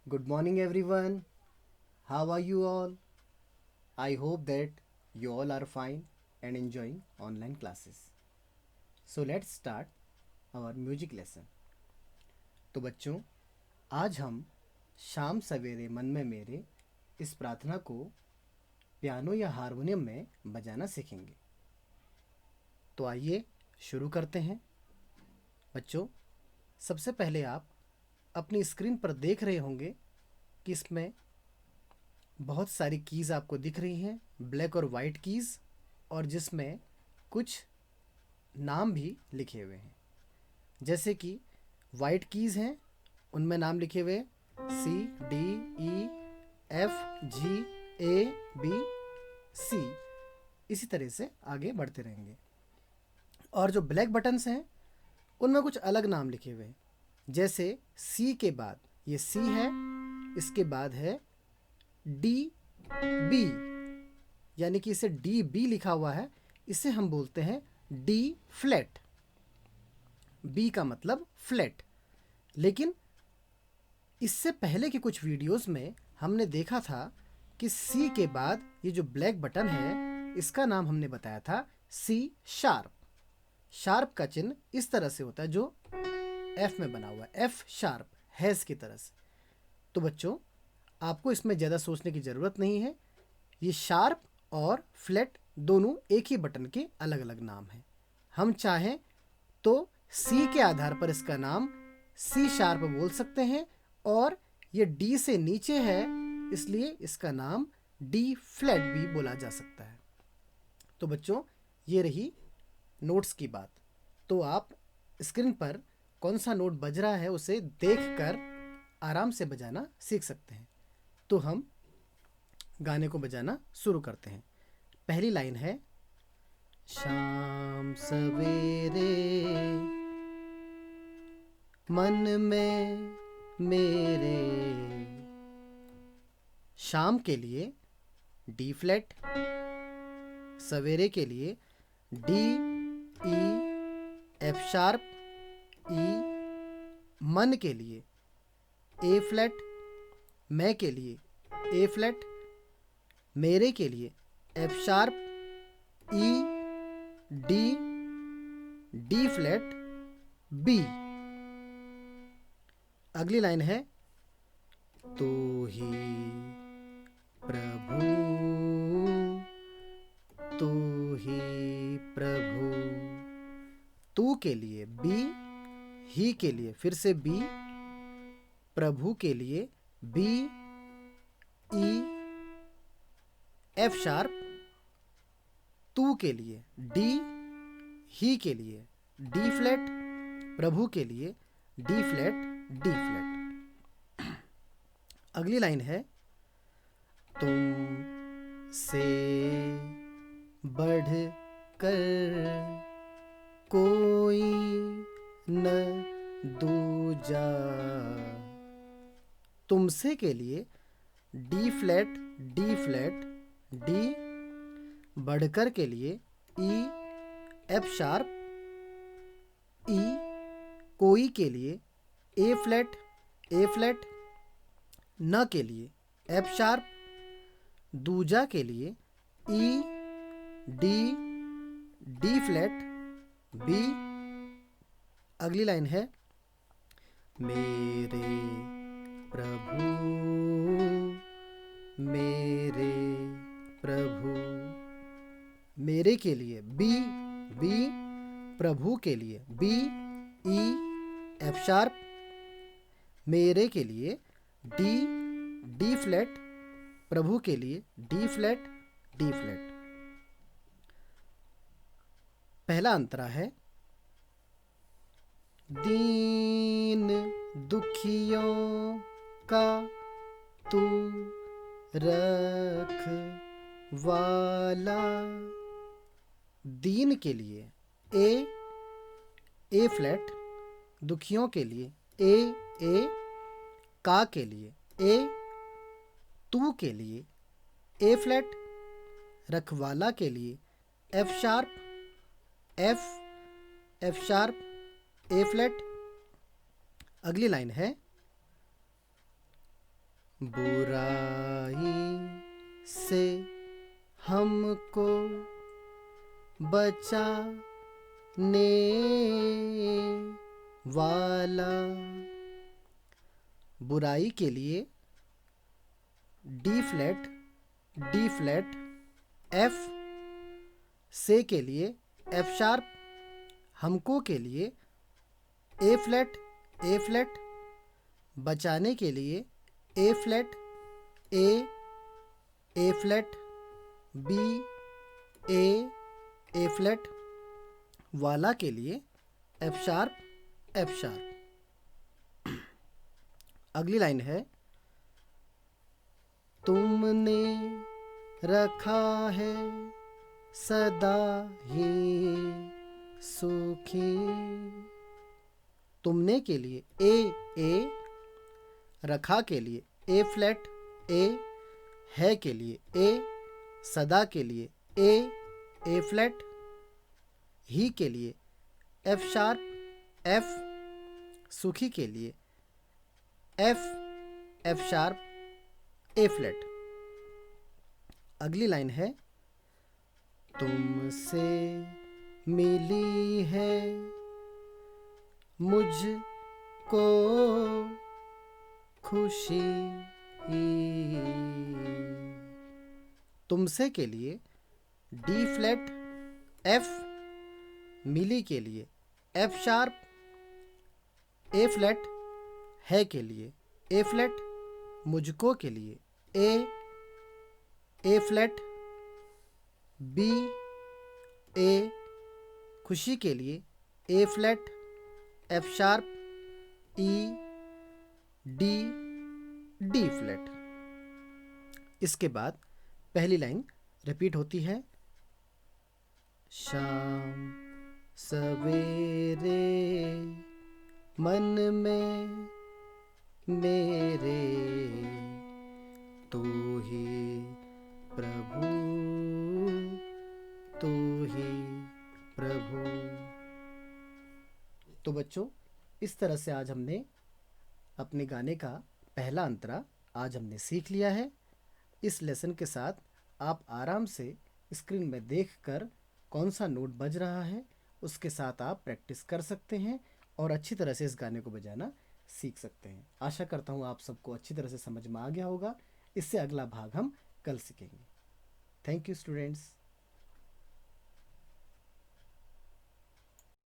Good morning, everyone. How are you all? I hope that you all are fine and enjoying online classes. So, let's start our music lesson. तो बच्चों, आज हम शाम सवेरे मन में मेरे इस प्रार्थना को पियानो या हारमोनियम में बजाना सीखेंगे। तो आइए शुरू करते हैं। बच्चों, सबसे पहले आप अपनी स्क्रीन पर देख रहे होंगे कि इसमें बहुत सारी कीज़ आपको दिख रही हैं, ब्लैक और वाइट कीज़, और जिसमें कुछ नाम भी लिखे हुए हैं। जैसे कि वाइट कीज़ हैं, उनमें नाम लिखे हुए C D E F G A B C। इसी तरह से आगे बढ़ते रहेंगे। और जो ब्लैक बटन्स हैं उनमें कुछ अलग नाम लिखे हुए हैं। जैसे C के बाद ये C है, इसके बाद है D B, यानी कि इसे डी बी लिखा हुआ है, इसे हम बोलते हैं डी फ्लैट। बी का मतलब फ्लैट। लेकिन इससे पहले के कुछ वीडियोस में हमने देखा था कि सी के बाद ये जो ब्लैक बटन है इसका नाम हमने बताया था सी शार्प। शार्प का चिन्ह इस तरह से होता है जो एफ में बना हुआ है, एफ शार्प, हैज़ की तरह से। तो बच्चों, आपको इसमें ज़्यादा सोचने की ज़रूरत नहीं है। ये शार्प और फ्लैट दोनों एक ही बटन के अलग अलग नाम हैं। हम चाहें तो सी के आधार पर इसका नाम सी शार्प बोल सकते हैं, और ये डी से नीचे है इसलिए इसका नाम डी फ्लैट भी बोला जा सकता है। तो बच्चों, ये रही नोट्स की बात। तो आप स्क्रीन पर कौन सा नोट बज रहा है उसे देखकर आराम से बजाना सीख सकते हैं। तो हम गाने को बजाना शुरू करते हैं। पहली लाइन है, शाम सवेरे मन में मेरे। शाम के लिए डी फ्लैट, सवेरे के लिए डी ई एफ शार्प ई, मन के लिए ए फ्लैट, मैं के लिए ए फ्लैट, मेरे के लिए F sharp E D D flat B. अगली लाइन है, तू ही प्रभु, तू ही प्रभु। तू के लिए बी, ही के लिए फिर से बी, प्रभु के लिए बी ई एफ शार्प, तू के लिए डी, ही के लिए डी फ्लैट, प्रभु के लिए डी फ्लैट डी फ्लैट। अगली लाइन है, तुम से बढ़ कर कोई न दूजा। तुमसे के लिए D flat D flat D, बढ़कर के लिए ई एफ शार्प ई, कोई के लिए ए फ्लैट ए फ्लैट, न के लिए एफ शार्प, दूजा के लिए E D D flat B. अगली लाइन है, मेरे प्रभु मेरे प्रभु। मेरे के लिए बी बी, प्रभु के लिए बी ई एफ शार्प, मेरे के लिए डी डी फ्लैट, प्रभु के लिए डी फ्लैट डी फ्लैट। पहला अंतरा है, दीन दुखियों का तू रख वाला। दीन के लिए ए फ्लैट, दुखियों के लिए ए, का के लिए ए, तू के लिए ए फ्लैट, रखवाला के लिए एफ शार्प एफ शार्प ए फ्लैट। अगली लाइन है, बुराई से हमको बचाने वाला। बुराई के लिए D flat, D flat, F. से के लिए एफ शार्प, हमको के लिए ए फ्लैट, ए फ्लैट, बचाने के लिए ए फ्लैट, ए फ्लैट, बी, ए फ्लैट, वाला के लिए एफ शार्प, एफ शार्प। अगली लाइन है, तुमने रखा है सदा ही सुखी। तुमने के लिए ए, रखा के लिए ए फ्लैट, ए, है के लिए ए, सदा के लिए ए फ्लैट, ही के लिए एफ शार्प, एफ, सुखी के लिए एफ शार्प, ए फ्लैट। अगली लाइन है, तुमसे मिली है मुझको खुशी। तुमसे के लिए डी फ्लैट, एफ, मिली के लिए एफ शार्प, ए फ्लैट, है के लिए ए फ्लैट, मुझको के लिए ए फ्लैट, बी, ए, खुशी के लिए ए flat, F sharp, E, D flat. इसके बाद पहली लाइन रिपीट होती है, शाम सवेरे मन में मेरे तू ही प्रभु, तू ही प्रभु। तो बच्चों, इस तरह से आज हमने अपने गाने का पहला अंतरा आज हमने सीख लिया है। इस लेसन के साथ आप आराम से स्क्रीन में देखकर कौन सा नोट बज रहा है उसके साथ आप प्रैक्टिस कर सकते हैं और अच्छी तरह से इस गाने को बजाना सीख सकते हैं। आशा करता हूँ आप सबको अच्छी तरह से समझ में आ गया होगा। इससे अगला भाग हम कल सीखेंगे। Thank you students.